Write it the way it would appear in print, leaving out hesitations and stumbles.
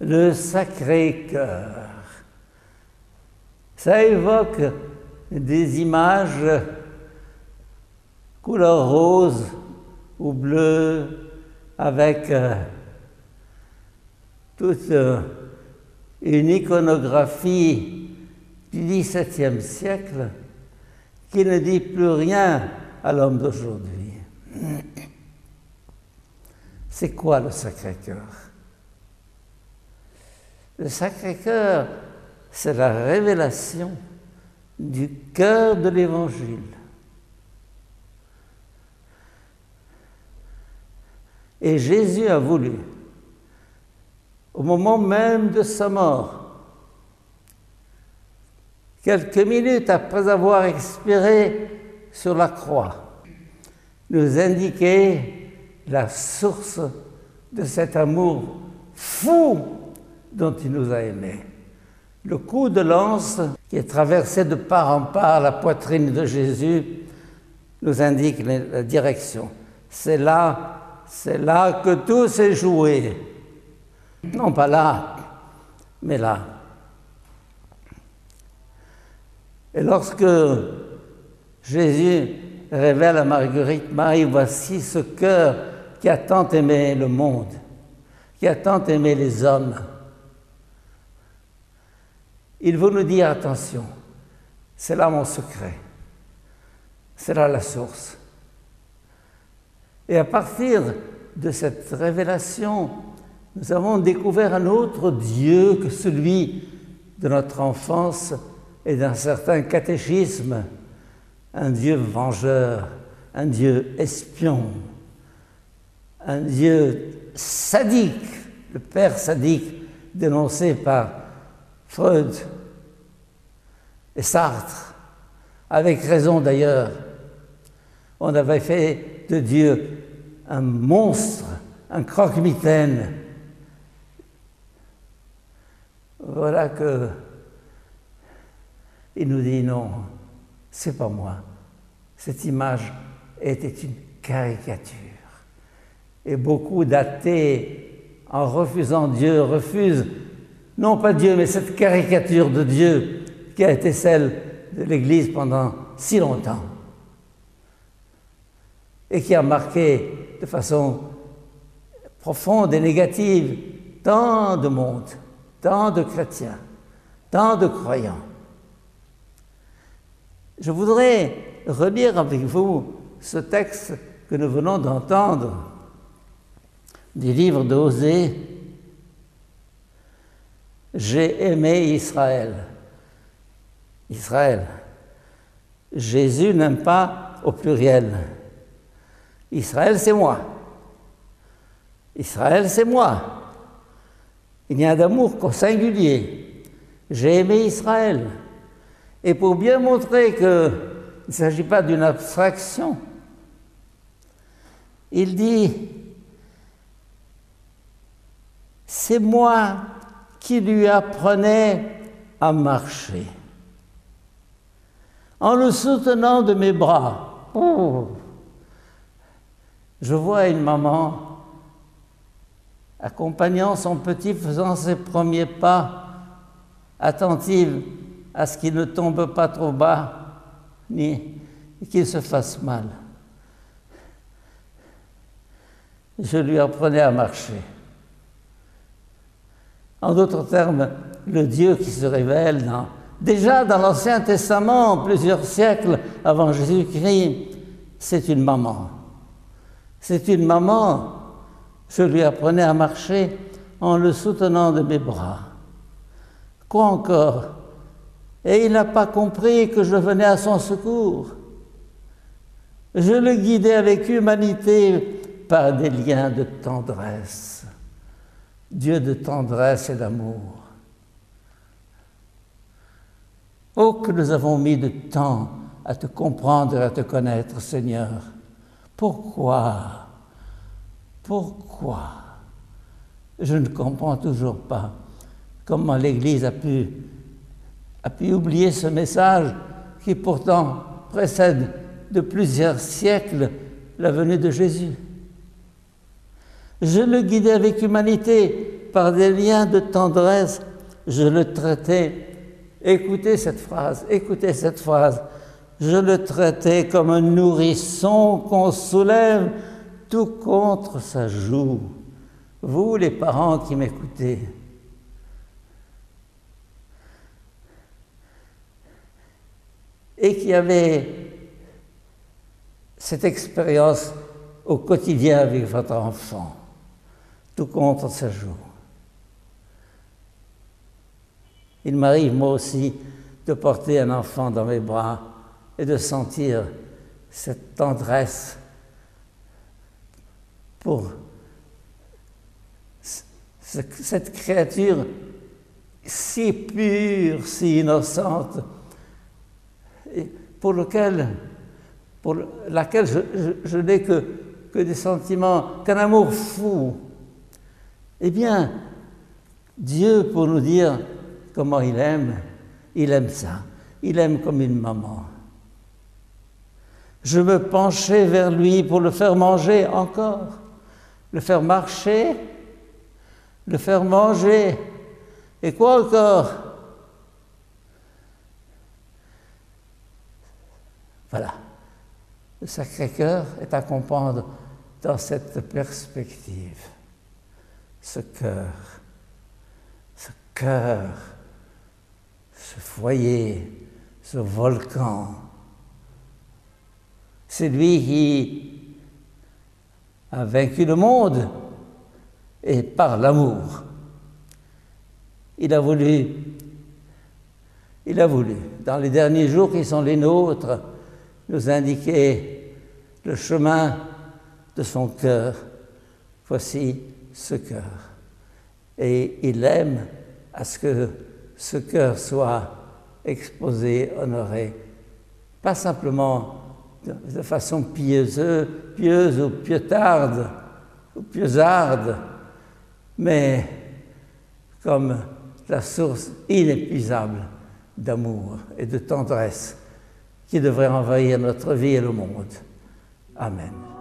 le Sacré-Cœur. Ça évoque des images couleur rose ou bleue avec toute une iconographie du XVIIe siècle qui ne dit plus rien à l'homme d'aujourd'hui. C'est quoi le Sacré-Cœur? Le Sacré-Cœur, c'est la révélation du cœur de l'Évangile. Et Jésus a voulu, au moment même de sa mort, quelques minutes après avoir expiré sur la croix, nous indiquer la source de cet amour fou dont il nous a aimés. Le coup de lance qui est traversé de part en part la poitrine de Jésus nous indique la direction. C'est là que tout s'est joué. Non pas là, mais là. Et lorsque Jésus révèle à Marguerite, Marie, voici ce cœur qui a tant aimé le monde, qui a tant aimé les hommes, il veut nous dire, attention, c'est là mon secret, c'est là la source. Et à partir de cette révélation, nous avons découvert un autre Dieu que celui de notre enfance et d'un certain catéchisme, un Dieu vengeur, un Dieu espion, un Dieu sadique, le père sadique dénoncé par Freud et Sartre, avec raison d'ailleurs. On avait fait de Dieu un monstre, un croque-mitaine. Voilà que il nous dit non, c'est pas moi. Cette image était une caricature. Et beaucoup d'athées, en refusant Dieu, refusent non pas Dieu, mais cette caricature de Dieu qui a été celle de l'Église pendant si longtemps et qui a marqué de façon profonde et négative tant de monde, tant de chrétiens, tant de croyants. Je voudrais relire avec vous ce texte que nous venons d'entendre du livre d'Osée. J'ai aimé Israël. Israël. Jésus n'aime pas au pluriel. Israël, c'est moi. Israël, c'est moi. Il n'y a d'amour qu'au singulier. J'ai aimé Israël. Et pour bien montrer qu'il ne s'agit pas d'une abstraction, il dit, c'est moi qui lui apprenais à marcher, en le soutenant de mes bras. Oh. Je vois une maman accompagnant son petit, faisant ses premiers pas, attentive à ce qu'il ne tombe pas trop bas, ni qu'il se fasse mal. Je lui apprenais à marcher. En d'autres termes, le Dieu qui se révèle déjà dans l'Ancien Testament, plusieurs siècles avant Jésus-Christ, c'est une maman. C'est une maman. Je lui apprenais à marcher en le soutenant de mes bras. Quoi encore? Et il n'a pas compris que je venais à son secours. Je le guidais avec humanité par des liens de tendresse. Dieu de tendresse et d'amour. Oh, que nous avons mis de temps à te comprendre et à te connaître, Seigneur. Pourquoi? Pourquoi? Je ne comprends toujours pas comment l'Église a pu oublier ce message qui pourtant précède de plusieurs siècles la venue de Jésus. Je le guidais avec humanité par des liens de tendresse, je le traitais. Écoutez cette phrase, je le traitais comme un nourrisson qu'on soulève tout contre sa joue. Vous, les parents qui m'écoutez, et qui avez cette expérience au quotidien avec votre enfant, tout contre sa joue. Il m'arrive, moi aussi, de porter un enfant dans mes bras et de sentir cette tendresse pour cette créature si pure, si innocente, et pour laquelle je n'ai que des sentiments, qu'un amour fou. Eh bien, Dieu, pour nous dire comment il aime ça. Il aime comme une maman. Je me penchais vers lui pour le faire manger encore, le faire marcher, le faire manger. Et quoi encore? Voilà. Le Sacré-Cœur est à comprendre dans cette perspective. Ce cœur, ce foyer, ce volcan. C'est lui qui a vaincu le monde et par l'amour. Il a voulu, dans les derniers jours qui sont les nôtres, nous indiquer le chemin de son cœur. Voici ce cœur. Et il aime à ce que ce cœur soit exposé, honoré, pas simplement de façon pieuse ou pieutarde ou pieuxarde, mais comme la source inépuisable d'amour et de tendresse qui devrait envahir notre vie et le monde. Amen.